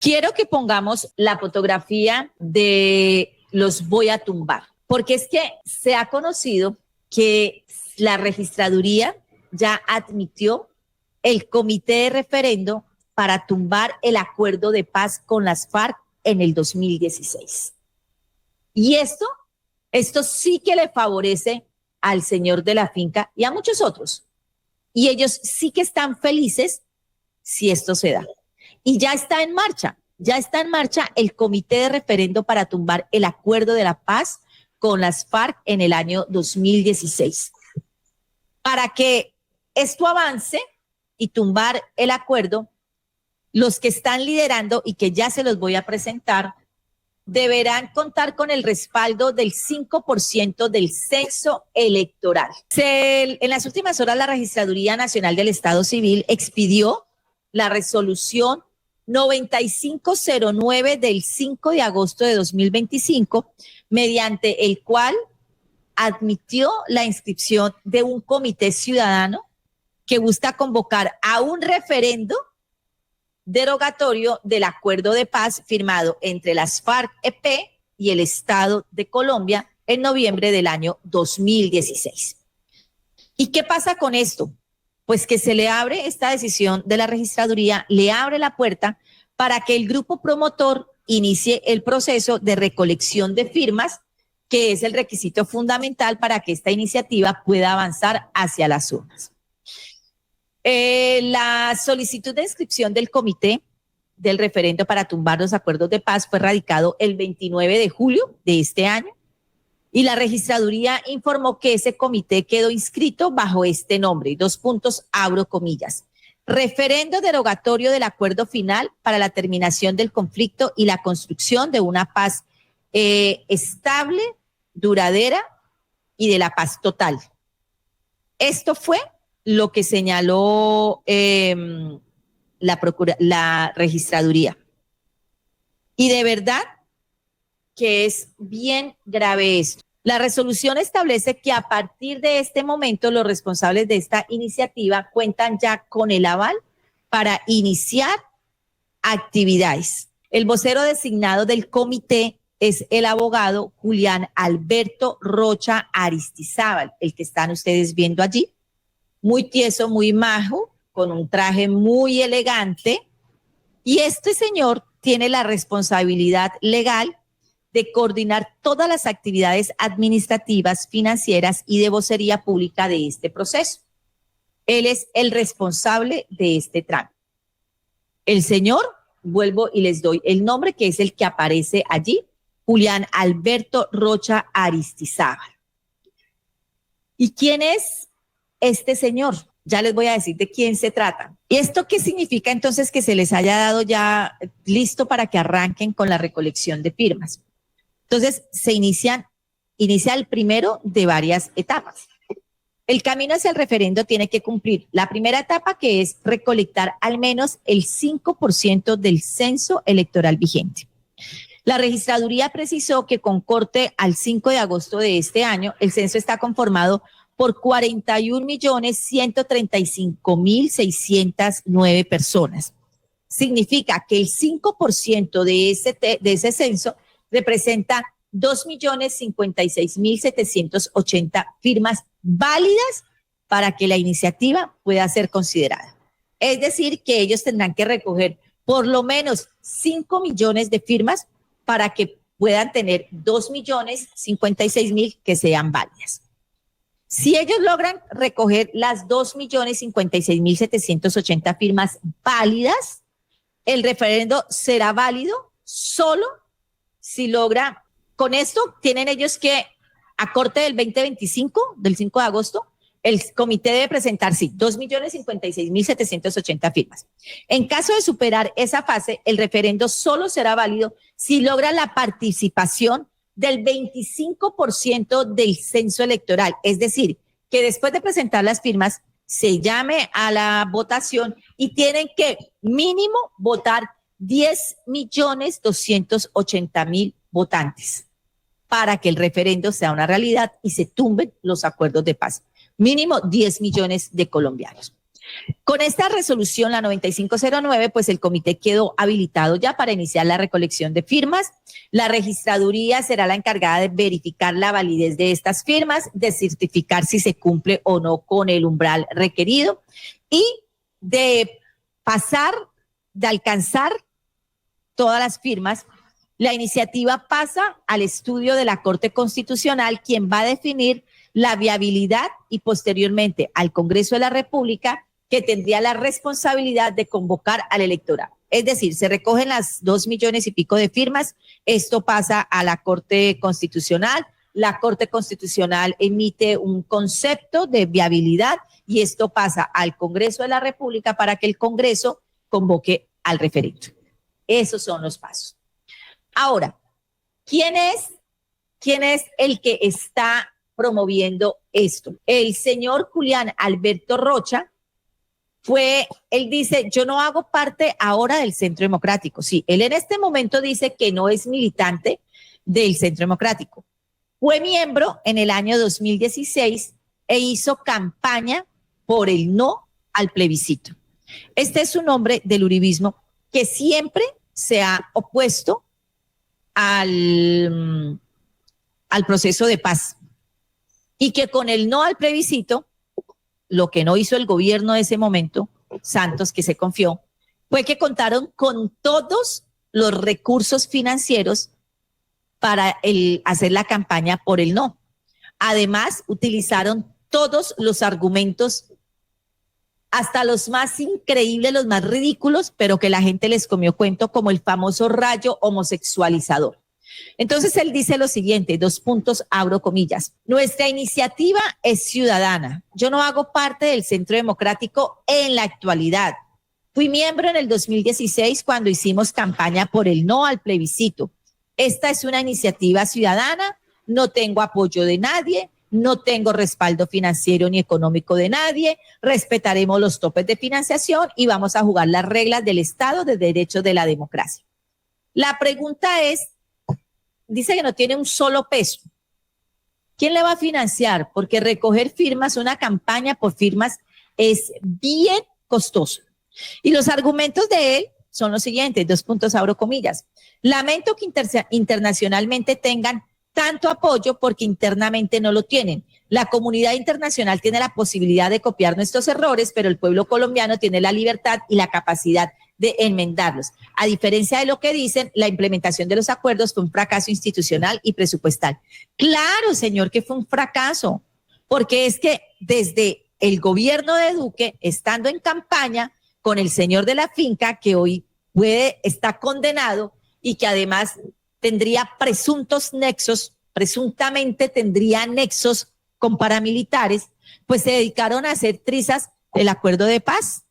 Quiero que pongamos la fotografía de los voy a tumbar, porque es que se ha conocido que la registraduría ya admitió el comité de referendo para tumbar el acuerdo de paz con las FARC en el 2016. Y esto sí que le favorece al señor de la finca y a muchos otros. Y ellos sí que están felices si esto se da. Y ya está en marcha el comité de referendo para tumbar el acuerdo de la paz con las FARC en el año 2016. Para que esto avance y tumbar el acuerdo, los que están liderando y que ya se los voy a presentar, deberán contar con el respaldo del 5% del censo electoral. En las últimas horas, la Registraduría Nacional del Estado Civil expidió la resolución 9509 del 5 de agosto de 2025, mediante el cual admitió la inscripción de un comité ciudadano que busca convocar a un referendo derogatorio del acuerdo de paz firmado entre las FARC-EP y el Estado de Colombia en noviembre del año 2016. ¿Y qué pasa con esto? Pues que se le abre esta decisión de la registraduría, le abre la puerta para que el grupo promotor inicie el proceso de recolección de firmas, que es el requisito fundamental para que esta iniciativa pueda avanzar hacia las urnas. La solicitud de inscripción del comité del referendo para tumbar los acuerdos de paz fue radicado el 29 de julio de este año y la registraduría informó que ese comité quedó inscrito bajo este nombre, abro comillas, referendo derogatorio del acuerdo final para la terminación del conflicto y la construcción de una paz estable, duradera y de la paz total. Esto fue lo que señaló la registraduría. Y de verdad que es bien grave esto. La resolución establece que a partir de este momento los responsables de esta iniciativa cuentan ya con el aval para iniciar actividades. El vocero designado del comité es el abogado Julián Alberto Rocha Aristizábal, el que están ustedes viendo allí. Muy tieso, muy majo, con un traje muy elegante. Y este señor tiene la responsabilidad legal de coordinar todas las actividades administrativas, financieras y de vocería pública de este proceso. Él es el responsable de este trámite. El señor, vuelvo y les doy el nombre, que es el que aparece allí, Julián Alberto Rocha Aristizábal. ¿Y quién es este señor? Ya les voy a decir de quién se trata. ¿Y esto qué significa entonces que se les haya dado ya listo para que arranquen con la recolección de firmas? Entonces se inicia el primero de varias etapas. El camino hacia el referendo tiene que cumplir la primera etapa, que es recolectar al menos el 5% del censo electoral vigente. La registraduría precisó que con corte al 5 de agosto de este año, el censo está conformado por 41.135.609 personas. Significa que el 5% de ese censo representa 2.056.780 firmas válidas para que la iniciativa pueda ser considerada. Es decir, que ellos tendrán que recoger por lo menos 5 millones de firmas para que puedan tener 2.056.000 que sean válidas. Si ellos logran recoger las 2.056.780 firmas válidas, el referendo será válido solo si logra. Con esto tienen ellos que, a corte del 2025, del 5 de agosto, el comité debe presentar, sí, 2.056.780 firmas. En caso de superar esa fase, el referendo solo será válido si logra la participación del 25% del censo electoral. Es decir, que después de presentar las firmas, se llame a la votación y tienen que mínimo votar 10.280.000 votantes para que el referendo sea una realidad y se tumben los acuerdos de paz. Mínimo 10 millones de colombianos. Con esta resolución, la 9509, pues el comité quedó habilitado ya para iniciar la recolección de firmas. La registraduría será la encargada de verificar la validez de estas firmas, de certificar si se cumple o no con el umbral requerido y de pasar, de alcanzar todas las firmas. La iniciativa pasa al estudio de la Corte Constitucional, quien va a definir la viabilidad y posteriormente al Congreso de la República, que tendría la responsabilidad de convocar al electorado. Es decir, se recogen las 2 millones y pico de firmas, esto pasa a la Corte Constitucional, la Corte Constitucional emite un concepto de viabilidad y esto pasa al Congreso de la República para que el Congreso convoque al referendo. Esos son los pasos. Ahora, ¿quién es el que está promoviendo esto? El señor Julián Alberto Rocha, él dice, yo no hago parte ahora del Centro Democrático. Sí, él en este momento dice que no es militante del Centro Democrático. Fue miembro en el año 2016 e hizo campaña por el no al plebiscito. Este es un hombre del uribismo que siempre se ha opuesto al proceso de paz y que con el no al plebiscito, lo que no hizo el gobierno de ese momento, Santos, que se confió, fue que contaron con todos los recursos financieros para hacer la campaña por el no. Además, utilizaron todos los argumentos, hasta los más increíbles, los más ridículos, pero que la gente les comió cuento, como el famoso rayo homosexualizador. Entonces él dice lo siguiente, 2 puntos, abro comillas. Nuestra iniciativa es ciudadana. Yo no hago parte del Centro Democrático en la actualidad. Fui miembro en el 2016 cuando hicimos campaña por el no al plebiscito. Esta es una iniciativa ciudadana, no tengo apoyo de nadie, no tengo respaldo financiero ni económico de nadie, respetaremos los topes de financiación y vamos a jugar las reglas del Estado de Derecho de la democracia. La pregunta es, dice que no tiene un solo peso. ¿Quién le va a financiar? Porque recoger firmas, una campaña por firmas, es bien costoso. Y los argumentos de él son los siguientes, 2 puntos, abro comillas. Lamento que internacionalmente tengan tanto apoyo porque internamente no lo tienen. La comunidad internacional tiene la posibilidad de copiar nuestros errores, pero el pueblo colombiano tiene la libertad y la capacidad de enmendarlos. A diferencia de lo que dicen, la implementación de los acuerdos fue un fracaso institucional y presupuestal. Claro, señor, que fue un fracaso, porque es que desde el gobierno de Duque, estando en campaña con el señor de la finca, que hoy está condenado y que además tendría presuntamente tendría nexos con paramilitares, pues se dedicaron a hacer trizas el acuerdo de paz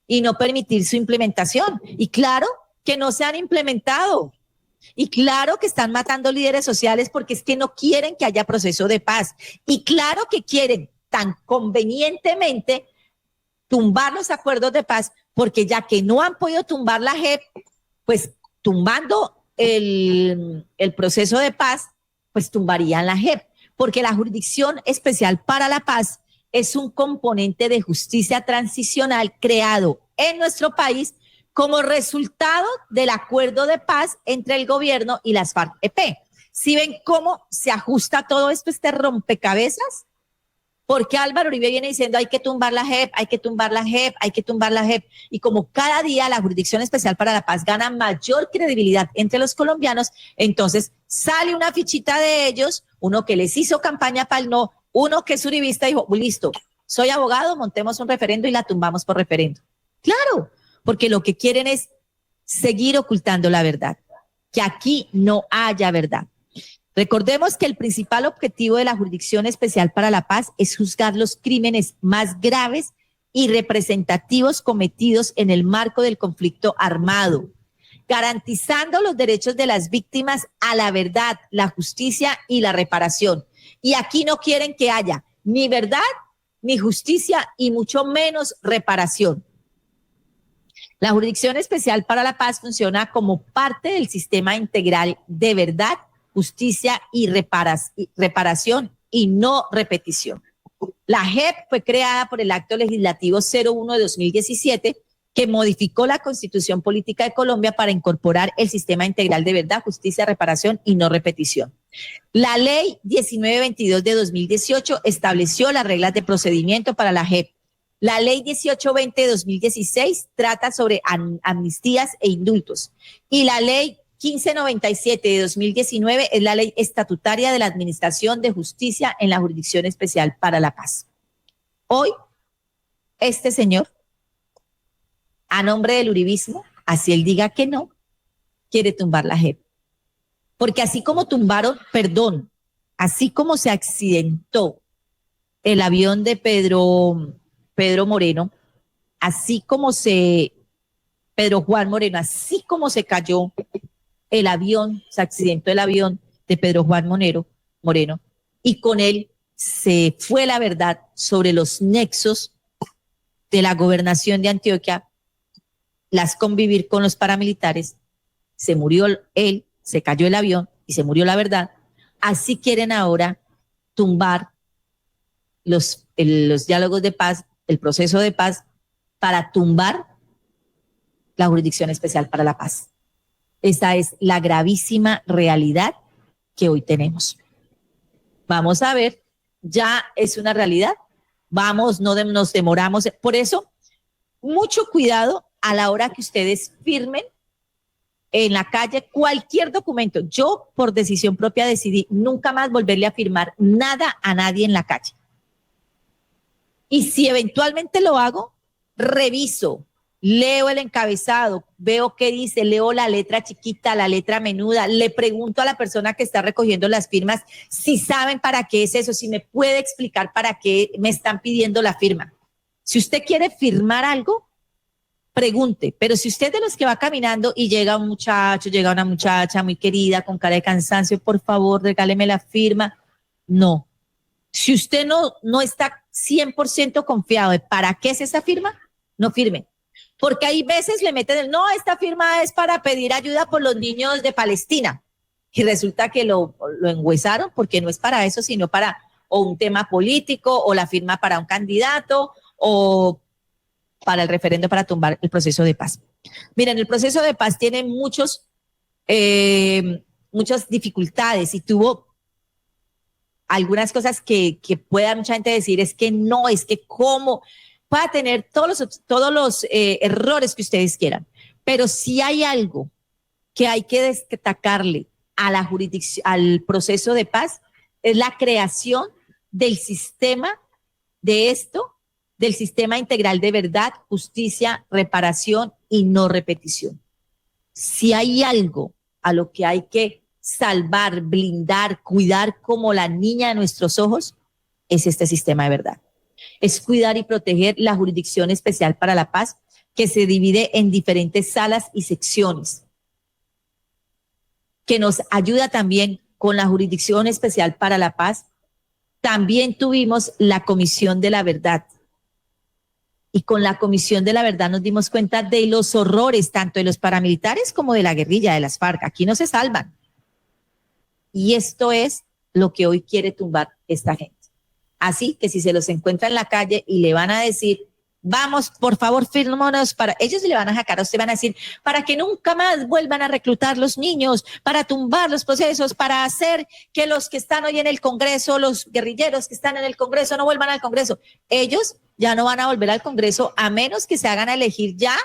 y no permitir su implementación. Y claro que no se han implementado. Y claro que están matando líderes sociales porque es que no quieren que haya proceso de paz. Y claro que quieren tan convenientemente tumbar los acuerdos de paz porque ya que no han podido tumbar la JEP, pues tumbando el proceso de paz, pues tumbarían la JEP. Porque la Jurisdicción Especial para la Paz es un componente de justicia transicional creado en nuestro país como resultado del acuerdo de paz entre el gobierno y las FARC-EP. ¿Sí ven cómo se ajusta todo esto, este rompecabezas? Porque Álvaro Uribe viene diciendo hay que tumbar la JEP, hay que tumbar la JEP, hay que tumbar la JEP. Y como cada día la Jurisdicción Especial para la Paz gana mayor credibilidad entre los colombianos, entonces sale una fichita de ellos, uno que les hizo campaña para el no, uno que es uribista dijo, listo, soy abogado, montemos un referendo y la tumbamos por referendo. Claro, porque lo que quieren es seguir ocultando la verdad, que aquí no haya verdad. Recordemos que el principal objetivo de la Jurisdicción Especial para la Paz es juzgar los crímenes más graves y representativos cometidos en el marco del conflicto armado, garantizando los derechos de las víctimas a la verdad, la justicia y la reparación. Y aquí no quieren que haya ni verdad, ni justicia y mucho menos reparación. La Jurisdicción Especial para la Paz funciona como parte del sistema integral de verdad, justicia y reparación y no repetición. La JEP fue creada por el Acto Legislativo 01 de 2017, que modificó la Constitución Política de Colombia para incorporar el sistema integral de verdad, justicia, reparación y no repetición. La Ley 1922 de 2018 estableció las reglas de procedimiento para la JEP. La Ley 1820 de 2016 trata sobre amnistías e indultos. Y la Ley 1597 de 2019 es la ley estatutaria de la Administración de Justicia en la Jurisdicción Especial para la Paz. Hoy, este señor, a nombre del uribismo, así él diga que no, quiere tumbar la JEP. Porque así como tumbaron, así como se accidentó el avión de Pedro Moreno, así como Pedro Juan Moreno, así como se cayó el avión, se accidentó el avión de Pedro Juan Moreno, y con él se fue la verdad sobre los nexos de la gobernación de Antioquia, las convivir con los paramilitares, se murió él, se cayó el avión y se murió la verdad. Así quieren ahora tumbar los diálogos de paz, el proceso de paz, para tumbar la Jurisdicción Especial para la Paz. Esa es la gravísima realidad que hoy tenemos. Vamos a ver, ya es una realidad. Vamos, no nos demoramos. Por eso, mucho cuidado a la hora que ustedes firmen en la calle cualquier documento. Yo, por decisión propia, decidí nunca más volverle a firmar nada a nadie en la calle. Y si eventualmente lo hago, reviso, leo el encabezado, veo qué dice, leo la letra chiquita, la letra menuda, le pregunto a la persona que está recogiendo las firmas si saben para qué es eso, si me puede explicar para qué me están pidiendo la firma. Si usted quiere firmar algo, pregunte, pero si usted es de los que va caminando y llega un muchacho, llega una muchacha muy querida con cara de cansancio, por favor, regáleme la firma. No. Si usted no está 100% confiado de para qué es esa firma, no firme. Porque hay veces le meten no, esta firma es para pedir ayuda por los niños de Palestina. Y resulta que lo engüesaron porque no es para eso, sino para o un tema político o la firma para un candidato o para el referendo para tumbar el proceso de paz. Miren, el proceso de paz tiene muchas dificultades y tuvo algunas cosas que pueda mucha gente decir, es que no, es que cómo, pueda tener todos los errores que ustedes quieran, pero si hay algo que hay que destacarle a la jurisdicción, al proceso de paz, es la creación del sistema del sistema integral de verdad, justicia, reparación y no repetición. Si hay algo a lo que hay que salvar, blindar, cuidar como la niña de nuestros ojos, es este sistema de verdad. Es cuidar y proteger la Jurisdicción Especial para la Paz, que se divide en diferentes salas y secciones, que nos ayuda también con la Jurisdicción Especial para la Paz. También tuvimos la Comisión de la Verdad. Y con la Comisión de la Verdad nos dimos cuenta de los horrores, tanto de los paramilitares como de la guerrilla, de las FARC. Aquí no se salvan. Y esto es lo que hoy quiere tumbar esta gente. Así que si se los encuentra en la calle y le van a decir, vamos, por favor, fírmanos para, ellos le van a sacar a usted, van a decir, para que nunca más vuelvan a reclutar los niños, para tumbar los procesos, para hacer que los que están hoy en el Congreso, los guerrilleros que están en el Congreso no vuelvan al Congreso. Ellos ya no van a volver al Congreso a menos que se hagan a elegir ya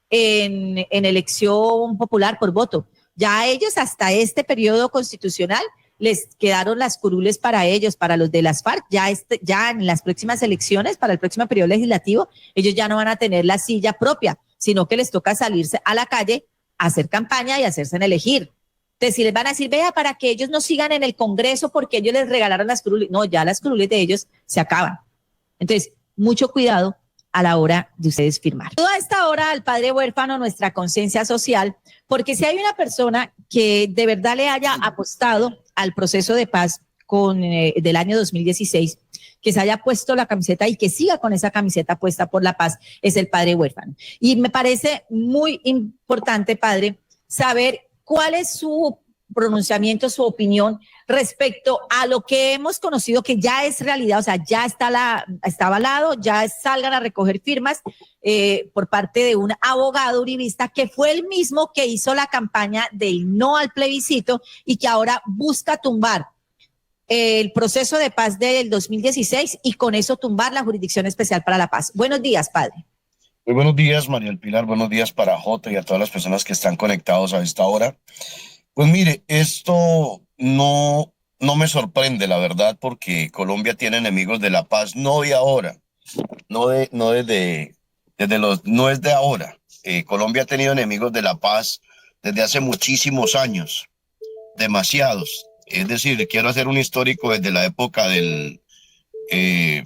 en elección popular por voto. Ya ellos hasta este periodo constitucional les quedaron las curules para ellos, para los de las FARC, ya en las próximas elecciones, para el próximo periodo legislativo, ellos ya no van a tener la silla propia, sino que les toca salirse a la calle, a hacer campaña y hacerse elegir. Entonces, si les van a decir, vea, para que ellos no sigan en el Congreso porque ellos les regalaron las curules, no, ya las curules de ellos se acaban. Entonces, mucho cuidado a la hora de ustedes firmar. Toda esta hora al padre huérfano, nuestra conciencia social, porque si hay una persona que de verdad le haya apostado al proceso de paz del año 2016, que se haya puesto la camiseta y que siga con esa camiseta puesta por la paz, es el padre huérfano. Y me parece muy importante, padre, saber cuál es su pronunciamiento, su opinión respecto a lo que hemos conocido que ya es realidad, o sea, ya está avalado, ya salgan a recoger firmas por parte de un abogado uribista que fue el mismo que hizo la campaña del no al plebiscito y que ahora busca tumbar el proceso de paz del 2016 y con eso tumbar la Jurisdicción Especial para la Paz. Buenos días, padre. Muy buenos días, María del Pilar. Buenos días para Jota y a todas las personas que están conectados a esta hora. Pues mire, esto no me sorprende, la verdad, porque Colombia tiene enemigos de la paz, no de ahora, no no es de ahora. Colombia ha tenido enemigos de la paz desde hace muchísimos años, demasiados. Es decir, quiero hacer un histórico desde la época del eh,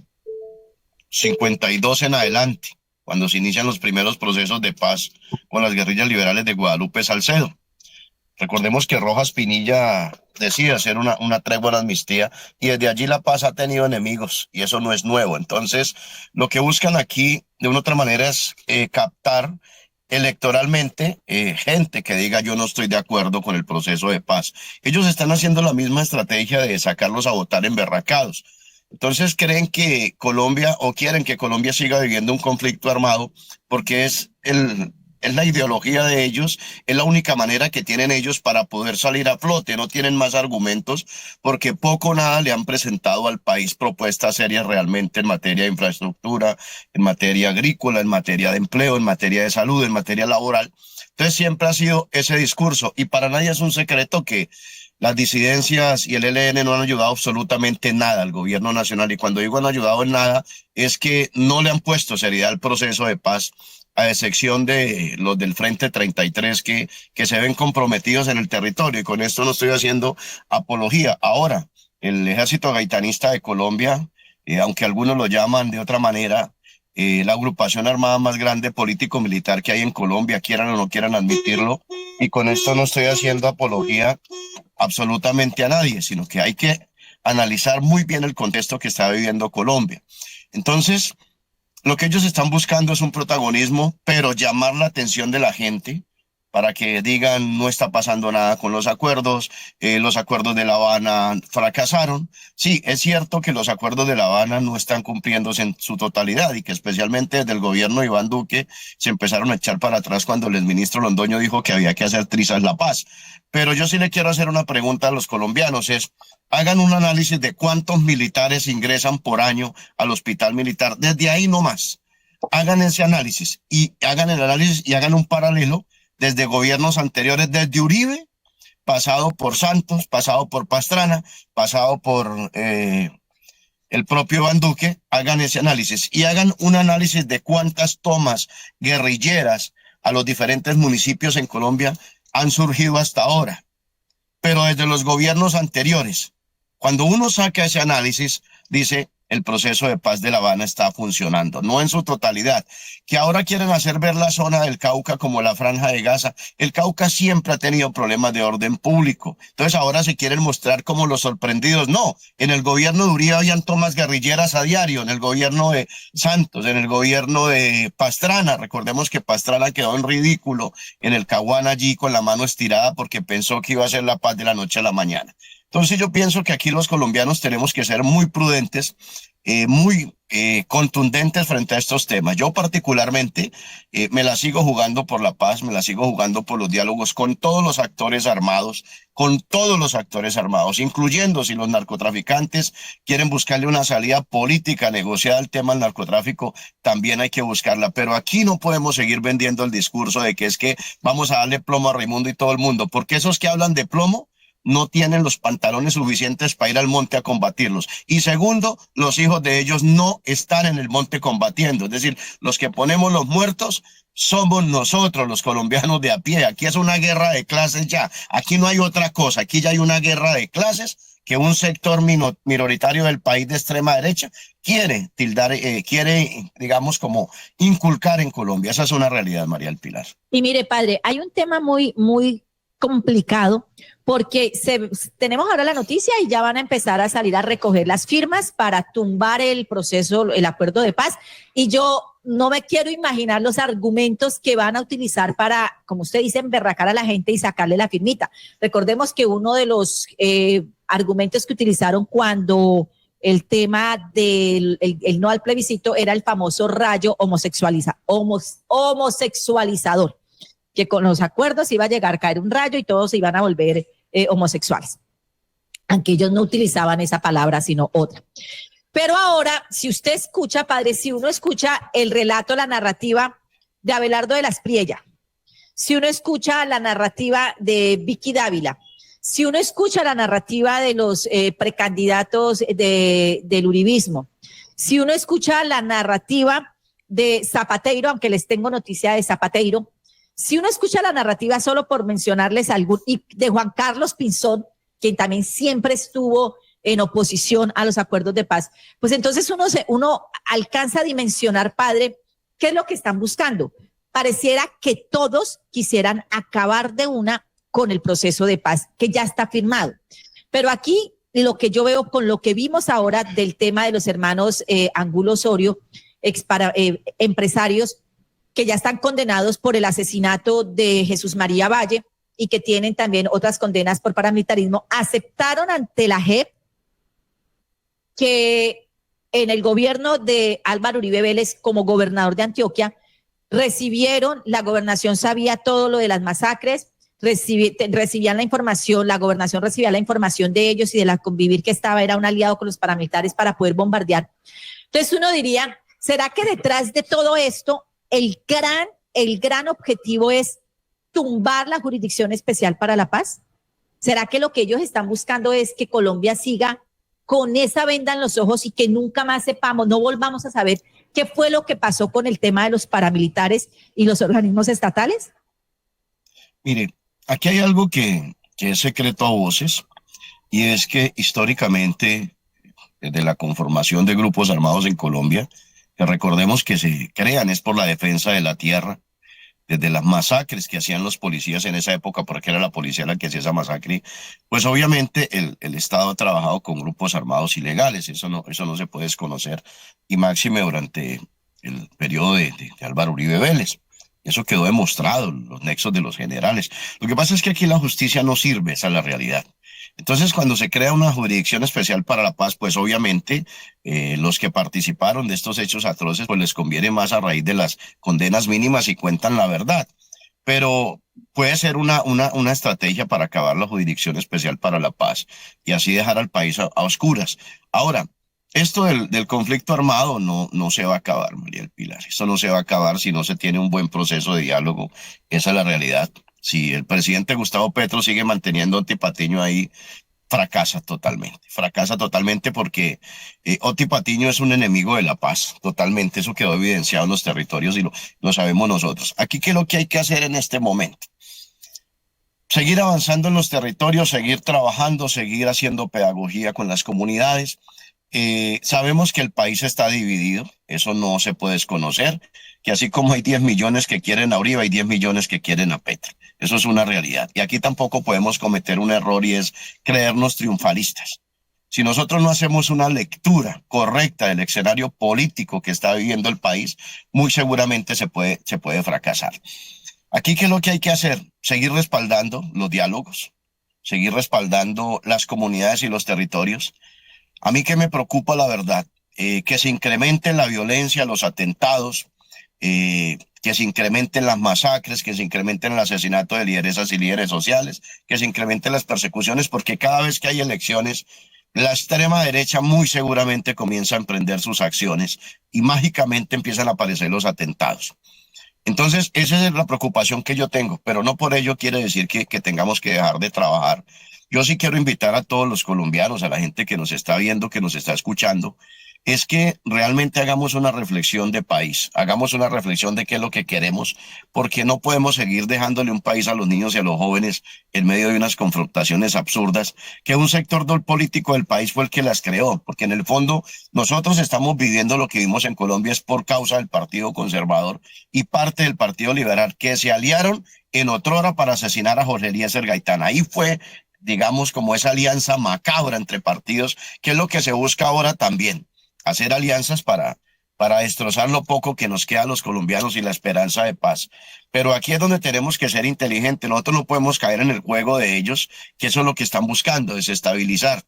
52 en adelante, cuando se inician los primeros procesos de paz con las guerrillas liberales de Guadalupe Salcedo. Recordemos que Rojas Pinilla decide hacer una tregua, una amnistía, y desde allí la paz ha tenido enemigos, y eso no es nuevo. Entonces, lo que buscan aquí, de una u otra manera, es captar electoralmente gente que diga yo no estoy de acuerdo con el proceso de paz. Ellos están haciendo la misma estrategia de sacarlos a votar emberracados. Entonces creen que Colombia, o quieren que Colombia siga viviendo un conflicto armado, porque es la ideología de ellos, es la única manera que tienen ellos para poder salir a flote. No tienen más argumentos, porque poco o nada le han presentado al país propuestas serias realmente en materia de infraestructura, en materia agrícola, en materia de empleo, en materia de salud, en materia laboral. Entonces siempre ha sido ese discurso, y para nadie es un secreto que las disidencias y el ELN no han ayudado absolutamente nada al gobierno nacional, y cuando digo no han ayudado en nada, es que no le han puesto seriedad al proceso de paz, a excepción de los del Frente 33 que se ven comprometidos en el territorio, y con esto no estoy haciendo apología. Ahora, el Ejército Gaitanista de Colombia, aunque algunos lo llaman de otra manera, la agrupación armada más grande político-militar que hay en Colombia, quieran o no quieran admitirlo, y con esto no estoy haciendo apología absolutamente a nadie, sino que hay que analizar muy bien el contexto que está viviendo Colombia. Entonces, lo que ellos están buscando es un protagonismo, pero llamar la atención de la gente para que digan no está pasando nada con los acuerdos de La Habana fracasaron. Sí, es cierto que los acuerdos de La Habana no están cumpliéndose en su totalidad, y que especialmente desde el gobierno de Iván Duque se empezaron a echar para atrás cuando el ministro Londoño dijo que había que hacer trizas la paz. Pero yo sí le quiero hacer una pregunta a los colombianos, hagan un análisis de cuántos militares ingresan por año al hospital militar, desde ahí nomás. Hagan ese análisis y hagan un paralelo desde gobiernos anteriores, desde Uribe, pasado por Santos, pasado por Pastrana, pasado por el propio Iván Duque. Hagan ese análisis y hagan un análisis de cuántas tomas guerrilleras a los diferentes municipios en Colombia han surgido hasta ahora, pero desde los gobiernos anteriores. Cuando uno saca ese análisis, dice, el proceso de paz de La Habana está funcionando, no en su totalidad. Que ahora quieren hacer ver la zona del Cauca como la Franja de Gaza. El Cauca siempre ha tenido problemas de orden público. Entonces ahora se quieren mostrar como los sorprendidos. No, en el gobierno de Uribe habían tomas guerrilleras a diario, en el gobierno de Santos, en el gobierno de Pastrana. Recordemos que Pastrana quedó en ridículo en el Caguán allí con la mano estirada porque pensó que iba a ser la paz de la noche a la mañana. Entonces yo pienso que aquí los colombianos tenemos que ser muy prudentes, muy contundentes frente a estos temas. Yo particularmente me la sigo jugando por la paz, me la sigo jugando por los diálogos con todos los actores armados, incluyendo si los narcotraficantes quieren buscarle una salida política negociada al tema del narcotráfico, también hay que buscarla. Pero aquí no podemos seguir vendiendo el discurso de que es que vamos a darle plomo a Raimundo y todo el mundo, porque esos que hablan de plomo no tienen los pantalones suficientes para ir al monte a combatirlos. Y segundo, los hijos de ellos no están en el monte combatiendo. Es decir, los que ponemos los muertos somos nosotros, los colombianos de a pie. Aquí es una guerra de clases ya. Aquí no hay otra cosa. Aquí ya hay una guerra de clases que un sector minoritario del país de extrema derecha quiere digamos, como inculcar en Colombia. Esa es una realidad, María del Pilar. Y mire, padre, hay un tema muy complicado porque tenemos ahora la noticia y ya van a empezar a salir a recoger las firmas para tumbar el proceso, el acuerdo de paz. Y yo no me quiero imaginar los argumentos que van a utilizar para, como usted dice, emberracar a la gente y sacarle la firmita. Recordemos que uno de los argumentos que utilizaron cuando el tema del el no al plebiscito era el famoso rayo homosexualizador, que con los acuerdos iba a llegar a caer un rayo y todos se iban a volver homosexuales. Aunque ellos no utilizaban esa palabra, sino otra. Pero ahora, si usted escucha, padre, si uno escucha el relato, la narrativa de Abelardo de la Espriella, si uno escucha la narrativa de Vicky Dávila, si uno escucha la narrativa de los precandidatos del uribismo, si uno escucha la narrativa de Zapateiro, aunque les tengo noticia de Zapateiro, si uno escucha la narrativa, solo por mencionarles algún, y de Juan Carlos Pinzón, quien también siempre estuvo en oposición a los acuerdos de paz, pues entonces uno alcanza a dimensionar, padre, qué es lo que están buscando. Pareciera que todos quisieran acabar de una con el proceso de paz que ya está firmado. Pero aquí lo que yo veo con lo que vimos ahora del tema de los hermanos Angulo Osorio, empresarios que ya están condenados por el asesinato de Jesús María Valle y que tienen también otras condenas por paramilitarismo, aceptaron ante la JEP que en el gobierno de Álvaro Uribe Vélez como gobernador de Antioquia recibieron, la gobernación sabía todo lo de las masacres, recibían la información, la gobernación recibía la información de ellos y de la convivir que era un aliado con los paramilitares para poder bombardear. Entonces uno diría, ¿será que detrás de todo esto el gran objetivo es tumbar la Jurisdicción Especial para la Paz? ¿Será que lo que ellos están buscando es que Colombia siga con esa venda en los ojos y que nunca más sepamos, no volvamos a saber qué fue lo que pasó con el tema de los paramilitares y los organismos estatales? Mire, aquí hay algo que es secreto a voces, y es que históricamente, desde la conformación de grupos armados en Colombia, que recordemos que se crean es por la defensa de la tierra, desde las masacres que hacían los policías en esa época, porque era la policía la que hacía esa masacre, pues obviamente el Estado ha trabajado con grupos armados ilegales, eso no se puede desconocer, y máxime durante el periodo de Álvaro Uribe Vélez. Eso quedó demostrado, los nexos de los generales. Lo que pasa es que aquí la justicia no sirve, esa es la realidad. Entonces, cuando se crea una jurisdicción especial para la paz, pues obviamente los que participaron de estos hechos atroces, pues les conviene más a raíz de las condenas mínimas y cuentan la verdad. Pero puede ser una estrategia para acabar la jurisdicción especial para la paz y así dejar al país a oscuras. Ahora, esto del conflicto armado no se va a acabar, María del Pilar. Esto no se va a acabar si no se tiene un buen proceso de diálogo. Esa es la realidad. Si el presidente Gustavo Petro sigue manteniendo a Oti Patiño ahí, fracasa totalmente porque Oti Patiño es un enemigo de la paz, totalmente. Eso quedó evidenciado en los territorios y lo sabemos nosotros. Aquí, ¿qué es lo que hay que hacer en este momento? Seguir avanzando en los territorios, seguir trabajando, seguir haciendo pedagogía con las comunidades. Sabemos que el país está dividido, eso no se puede desconocer, que así como hay 10 millones que quieren a Uribe, hay 10 millones que quieren a Petro. Eso es una realidad. Y aquí tampoco podemos cometer un error y es creernos triunfalistas. Si nosotros no hacemos una lectura correcta del escenario político que está viviendo el país, muy seguramente se puede fracasar. Aquí, ¿qué es lo que hay que hacer? Seguir respaldando los diálogos, seguir respaldando las comunidades y los territorios. A mí que me preocupa, la verdad, que se incremente la violencia, los atentados, que se incrementen las masacres, que se incrementen el asesinato de lideresas y líderes sociales, que se incrementen las persecuciones, porque cada vez que hay elecciones, la extrema derecha muy seguramente comienza a emprender sus acciones y mágicamente empiezan a aparecer los atentados. Entonces, esa es la preocupación que yo tengo, pero no por ello quiere decir que tengamos que dejar de trabajar. Yo sí quiero invitar a todos los colombianos, a la gente que nos está viendo, que nos está escuchando, es que realmente hagamos una reflexión de país, hagamos una reflexión de qué es lo que queremos, porque no podemos seguir dejándole un país a los niños y a los jóvenes en medio de unas confrontaciones absurdas, que un sector del político del país fue el que las creó, porque en el fondo nosotros estamos viviendo lo que vimos en Colombia es por causa del Partido Conservador y parte del Partido Liberal, que se aliaron en otrora para asesinar a Jorge Eliezer Gaitán. Ahí fue, digamos, como esa alianza macabra entre partidos, que es lo que se busca ahora también, hacer alianzas para destrozar lo poco que nos queda a los colombianos y la esperanza de paz. Pero aquí es donde tenemos que ser inteligentes. Nosotros no podemos caer en el juego de ellos, que eso es lo que están buscando, desestabilizar.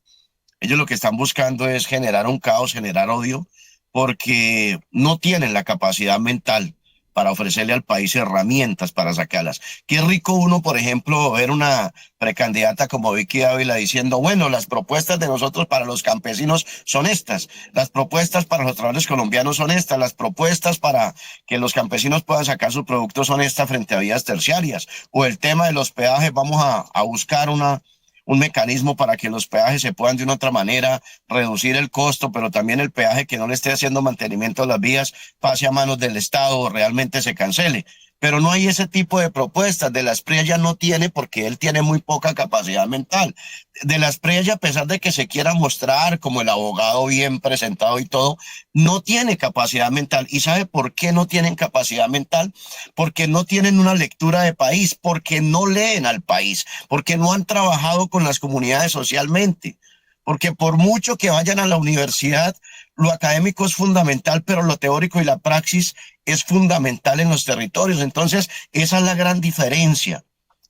Ellos lo que están buscando es generar un caos, generar odio, porque no tienen la capacidad mental para ofrecerle al país herramientas para sacarlas. Qué rico uno, por ejemplo, ver una precandidata como Vicky Dávila diciendo, bueno, las propuestas de nosotros para los campesinos son estas, las propuestas para los trabajadores colombianos son estas, las propuestas para que los campesinos puedan sacar sus productos son estas frente a vías terciarias, o el tema de los peajes, vamos a buscar un mecanismo para que los peajes se puedan de una otra manera reducir el costo, pero también el peaje que no le esté haciendo mantenimiento a las vías pase a manos del Estado o realmente se cancele. Pero no hay ese tipo de propuestas. De la Espriella no tiene porque él tiene muy poca capacidad mental. De la Espriella, a pesar de que se quiera mostrar como el abogado bien presentado y todo, no tiene capacidad mental. ¿Y sabe por qué no tienen capacidad mental? Porque no tienen una lectura de país, porque no leen al país, porque no han trabajado con las comunidades socialmente. Porque por mucho que vayan a la universidad, lo académico es fundamental, pero lo teórico y la praxis es fundamental en los territorios. Entonces, esa es la gran diferencia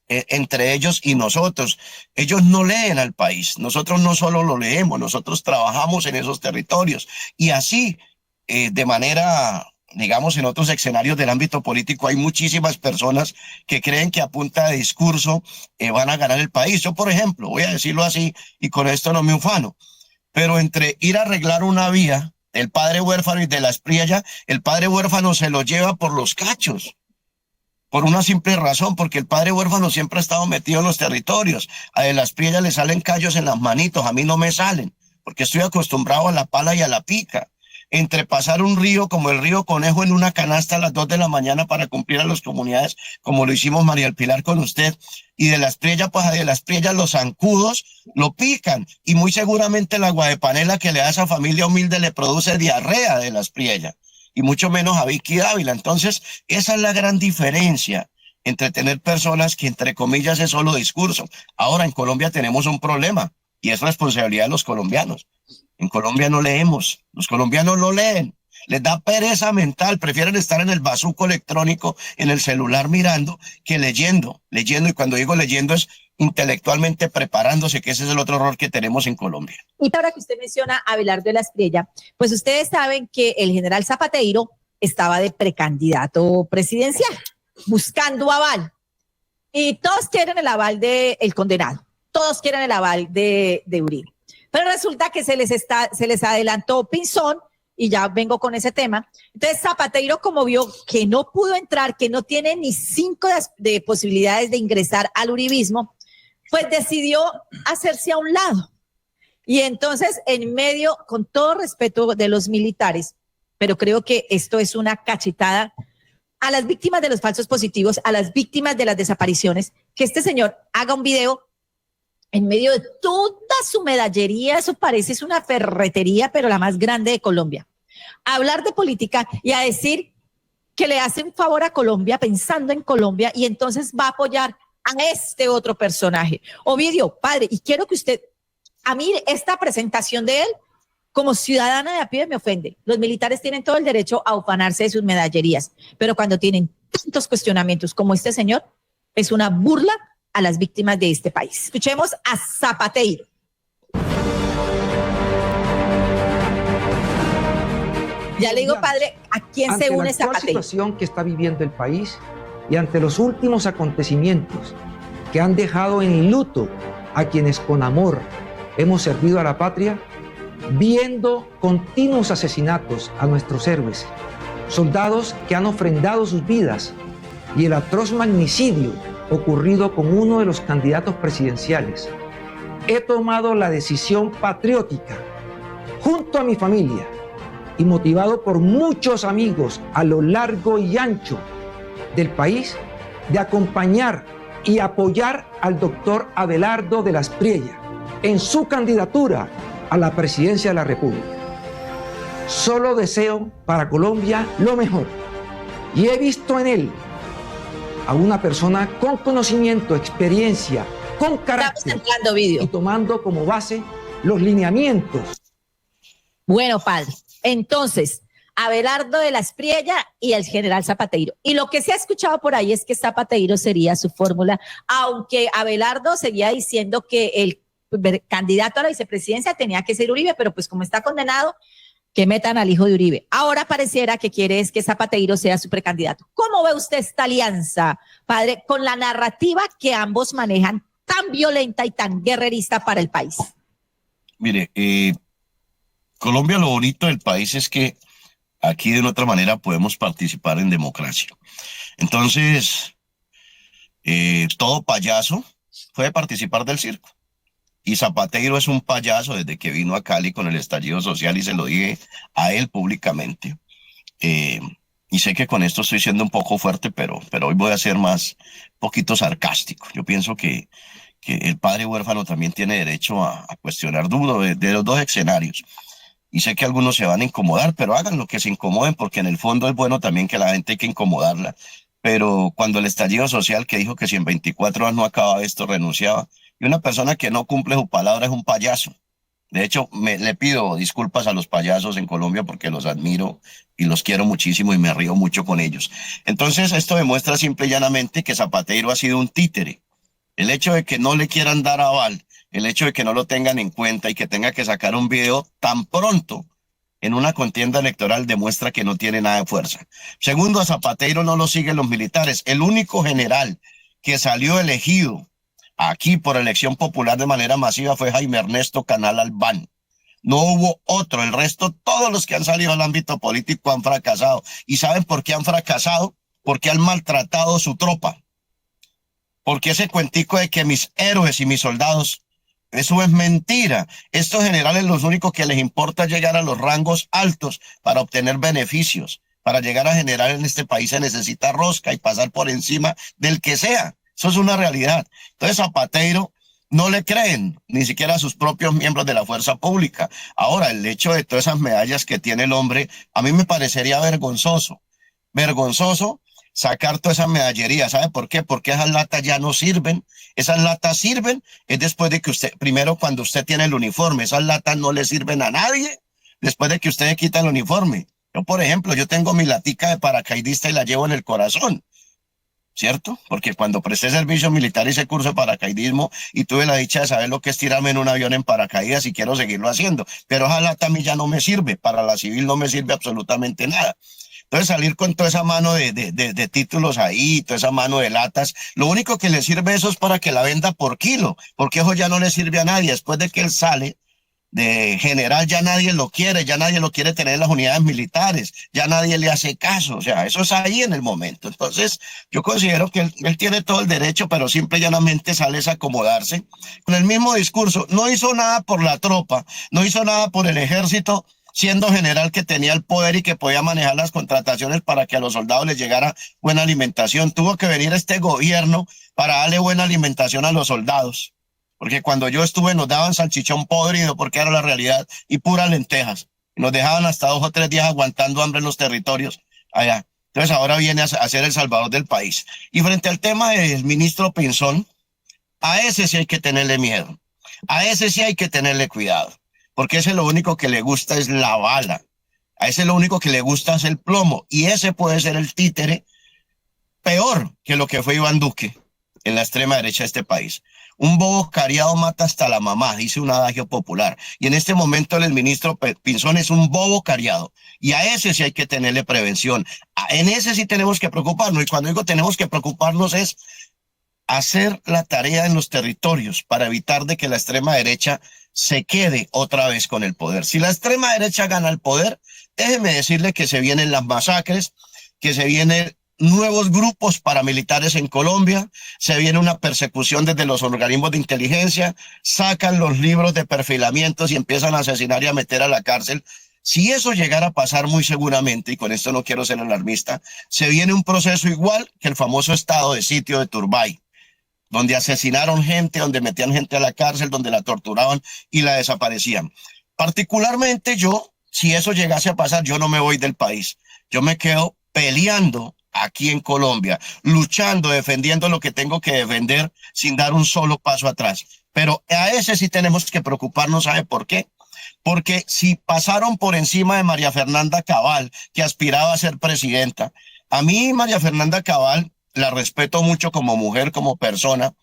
entre ellos y nosotros. Ellos no leen al país. Nosotros no solo lo leemos, nosotros trabajamos en esos territorios. Y así, de manera, digamos, en otros escenarios del ámbito político, hay muchísimas personas que creen que a punta de discurso van a ganar el país. Yo, por ejemplo, voy a decirlo así, y con esto no me ufano, pero entre ir a arreglar una vía del padre huérfano y de la Espriella, el padre huérfano se lo lleva por los cachos, por una simple razón, porque el padre huérfano siempre ha estado metido en los territorios. A de la Espriella le salen callos en las manitos, a mí no me salen, porque estoy acostumbrado a la pala y a la pica. Entre pasar un río como el río Conejo en una canasta a las 2 de la mañana para cumplir a las comunidades, como lo hicimos María del Pilar con usted, y de la Espriella, pues de la Espriella los zancudos lo pican, y muy seguramente el agua de panela que le da a esa familia humilde le produce diarrea de la Espriella, y mucho menos a Vicky Dávila. Entonces, esa es la gran diferencia entre tener personas que, entre comillas, es solo discurso. Ahora, en Colombia tenemos un problema, y es responsabilidad de los colombianos. En Colombia no leemos, los colombianos no leen, les da pereza mental, prefieren estar en el bazuco electrónico, en el celular mirando, que leyendo, y cuando digo leyendo es intelectualmente preparándose, que ese es el otro error que tenemos en Colombia. Y ahora que usted menciona a Abelardo de la Espriella, pues ustedes saben que el general Zapateiro estaba de precandidato presidencial, buscando aval, y todos quieren el aval del condenado, todos quieren el aval de Uribe. Pero resulta que se les adelantó Pinzón, y ya vengo con ese tema. Entonces Zapateiro, como vio que no pudo entrar, que no tiene ni 5 de posibilidades de ingresar al uribismo, pues decidió hacerse a un lado. Y entonces, en medio, con todo respeto de los militares, pero creo que esto es una cachetada a las víctimas de los falsos positivos, a las víctimas de las desapariciones, que este señor haga un video en medio de toda su medallería. Eso parece es una ferretería, pero la más grande de Colombia. A hablar de política y a decir que le hace un favor a Colombia pensando en Colombia, y entonces va a apoyar a este otro personaje. Ovidio, padre, y quiero que usted, a mí esta presentación de él como ciudadana de a pie me ofende. Los militares tienen todo el derecho a ufanarse de sus medallerías, pero cuando tienen tantos cuestionamientos como este señor, es una burla a las víctimas de este país. Escuchemos a Zapateiro. Ya le digo, padre, ¿a quién se une Zapateiro? Ante la situación que está viviendo el país y ante los últimos acontecimientos que han dejado en luto a quienes con amor hemos servido a la patria, viendo continuos asesinatos a nuestros héroes, soldados que han ofrendado sus vidas, y el atroz magnicidio ocurrido con uno de los candidatos presidenciales, he tomado la decisión patriótica, junto a mi familia, y motivado por muchos amigos a lo largo y ancho del país, de acompañar y apoyar al doctor Abelardo de las Priella en su candidatura a la presidencia de la República. Solo deseo para Colombia lo mejor y he visto en él a una persona con conocimiento, experiencia, con carácter y tomando como base los lineamientos. Bueno, padre, entonces, Abelardo de las Priella y el general Zapateiro. Y lo que se ha escuchado por ahí es que Zapateiro sería su fórmula, aunque Abelardo seguía diciendo que el candidato a la vicepresidencia tenía que ser Uribe, pero pues como está condenado, que metan al hijo de Uribe. Ahora pareciera que quiere es que Zapateiro sea su precandidato. ¿Cómo ve usted esta alianza, padre, con la narrativa que ambos manejan tan violenta y tan guerrerista para el país? Mire, Colombia, lo bonito del país es que aquí de una otra manera podemos participar en democracia. Entonces, todo payaso puede participar del circo. Y Zapateiro es un payaso desde que vino a Cali con el estallido social y se lo dije a él públicamente. Y sé que con esto estoy siendo un poco fuerte, pero hoy voy a ser más poquito sarcástico. Yo pienso que el padre huérfano también tiene derecho a cuestionar duro de los dos escenarios. Y sé que algunos se van a incomodar, pero hagan lo que se incomoden, porque en el fondo es bueno también que la gente hay que incomodarla. Pero cuando el estallido social que dijo que si en 24 horas no acababa esto, renunciaba, y una persona que no cumple su palabra es un payaso. De hecho, le pido disculpas a los payasos en Colombia porque los admiro y los quiero muchísimo y me río mucho con ellos. Entonces, esto demuestra simple y llanamente que Zapateiro ha sido un títere. El hecho de que no le quieran dar aval, el hecho de que no lo tengan en cuenta y que tenga que sacar un video tan pronto en una contienda electoral demuestra que no tiene nada de fuerza. Segundo, a Zapateiro no lo siguen los militares. El único general que salió elegido aquí por elección popular de manera masiva fue Jaime Ernesto Canal Albán. No hubo otro. El resto, todos los que han salido al ámbito político han fracasado. ¿Y saben por qué han fracasado? Porque han maltratado su tropa. Porque ese cuentico de que mis héroes y mis soldados, eso es mentira. Estos generales, los únicos que les importa es llegar a los rangos altos para obtener beneficios. Para llegar a generar en este país se necesita rosca y pasar por encima del que sea. Eso es una realidad. Entonces Zapateiro no le creen, ni siquiera a sus propios miembros de la fuerza pública. Ahora, el hecho de todas esas medallas que tiene el hombre, a mí me parecería vergonzoso. Vergonzoso sacar toda esa medallería. ¿Sabe por qué? Porque esas latas ya no sirven. Esas latas sirven es después de que usted, primero cuando usted tiene el uniforme, esas latas no le sirven a nadie después de que usted le quita el uniforme. Yo, por ejemplo, yo tengo mi latica de paracaidista y la llevo en el corazón. ¿Cierto? Porque cuando presté servicio militar hice curso de paracaidismo y tuve la dicha de saber lo que es tirarme en un avión en paracaídas y quiero seguirlo haciendo. Pero esa lata a mí ya no me sirve, para la civil no me sirve absolutamente nada. Entonces salir con toda esa mano de títulos ahí, toda esa mano de latas, lo único que le sirve eso es para que la venda por kilo, porque eso ya no le sirve a nadie. Después de que él sale de general ya nadie lo quiere, ya nadie lo quiere tener en las unidades militares, ya nadie le hace caso, o sea, eso es ahí en el momento. Entonces, yo considero que él tiene todo el derecho, pero simple y llanamente sale a acomodarse. Con el mismo discurso, no hizo nada por la tropa, no hizo nada por el ejército, siendo general que tenía el poder y que podía manejar las contrataciones para que a los soldados les llegara buena alimentación. Tuvo que venir este gobierno para darle buena alimentación a los soldados. Porque cuando yo estuve nos daban salchichón podrido, porque era la realidad, y puras lentejas. Nos dejaban hasta 2 o 3 días aguantando hambre en los territorios allá. Entonces ahora viene a ser el salvador del país. Y frente al tema del ministro Pinzón, a ese sí hay que tenerle miedo. A ese sí hay que tenerle cuidado. Porque ese lo único que le gusta es la bala. A ese lo único que le gusta es el plomo. Y ese puede ser el títere peor que lo que fue Iván Duque en la extrema derecha de este país. Un bobo cariado mata hasta la mamá, dice un adagio popular. Y en este momento el ministro Pinzón es un bobo cariado. Y a ese sí hay que tenerle prevención. En ese sí tenemos que preocuparnos. Y cuando digo tenemos que preocuparnos es hacer la tarea en los territorios para evitar de que la extrema derecha se quede otra vez con el poder. Si la extrema derecha gana el poder, déjeme decirle que se vienen las masacres, que se vienen nuevos grupos paramilitares en Colombia, se viene una persecución desde los organismos de inteligencia, sacan los libros de perfilamientos y empiezan a asesinar y a meter a la cárcel Si eso llegara a pasar, muy seguramente, y con esto no quiero ser alarmista, se viene un proceso igual que el famoso estado de sitio de Turbay, donde asesinaron gente, donde metían gente a la cárcel, donde la torturaban y la desaparecían. Particularmente yo, si eso llegase a pasar, yo no me voy del país. Yo me quedo peleando aquí en Colombia, luchando, defendiendo lo que tengo que defender sin dar un solo paso atrás. Pero a ese sí tenemos que preocuparnos, ¿sabe por qué? Porque si pasaron por encima de María Fernanda Cabal, que aspiraba a ser presidenta, a mí María Fernanda Cabal la respeto mucho como mujer, como persona,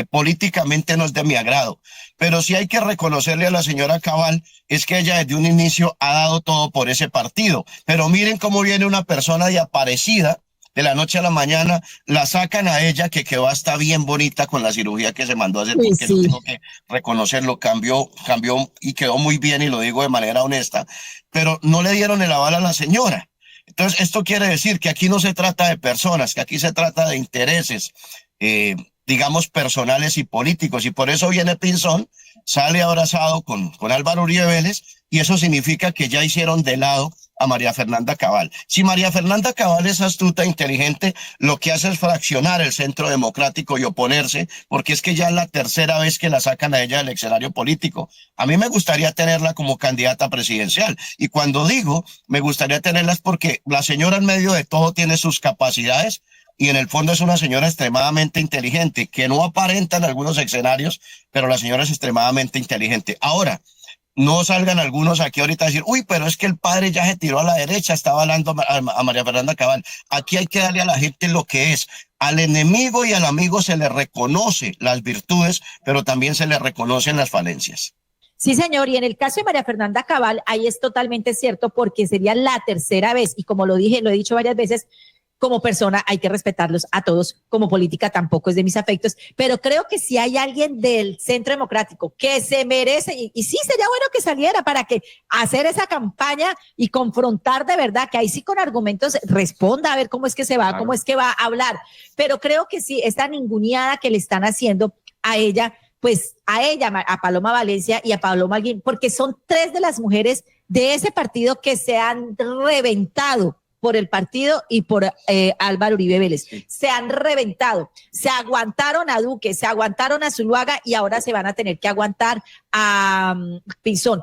políticamente no es de mi agrado, pero sí hay que reconocerle a la señora Cabal, es que ella desde un inicio ha dado todo por ese partido, pero miren cómo viene una persona de aparecida, de la noche a la mañana, la sacan a ella, que quedó hasta bien bonita con la cirugía que se mandó a hacer, Sí, porque yo sí. tengo que reconocerlo, cambió y quedó muy bien, y lo digo de manera honesta, pero no le dieron el aval a la señora. Entonces, esto quiere decir que aquí no se trata de personas, que aquí se trata de intereses, digamos, personales y políticos, y por eso viene Pinzón, sale abrazado con Álvaro Uribe Vélez, y eso significa que ya hicieron de lado a María Fernanda Cabal. Si María Fernanda Cabal es astuta, inteligente, lo que hace es fraccionar el centro democrático y oponerse, porque es que ya es la tercera vez que la sacan a ella del escenario político. A mí me gustaría tenerla como candidata presidencial, y cuando digo me gustaría tenerla es porque la señora en medio de todo tiene sus capacidades, y en el fondo es una señora extremadamente inteligente, que no aparenta en algunos escenarios, pero la señora es extremadamente inteligente. Ahora, no salgan algunos aquí ahorita a decir, uy, pero es que el padre ya se tiró a la derecha, estaba hablando a María Fernanda Cabal. Aquí hay que darle a la gente lo que es. Al enemigo y al amigo se le reconoce las virtudes, pero también se le reconocen las falencias. Sí, señor, y en el caso de María Fernanda Cabal, ahí es totalmente cierto porque sería la tercera vez, y como lo dije, lo he dicho varias veces, como persona hay que respetarlos a todos, como política tampoco es de mis afectos, pero creo que si hay alguien del Centro Democrático que se merece, y sí sería bueno que saliera para que hacer esa campaña y confrontar de verdad, que ahí sí con argumentos responda a ver cómo es que se va, Claro. cómo es que va a hablar, pero creo que sí, esta ninguneada que le están haciendo a ella, pues a ella, a Paloma Valencia y a Paloma Alguín, porque son tres de las mujeres de ese partido que se han reventado por el partido y por Álvaro Uribe Vélez. Sí. Se han reventado, se aguantaron a Duque, se aguantaron a Zuluaga y ahora se van a tener que aguantar a Pinzón.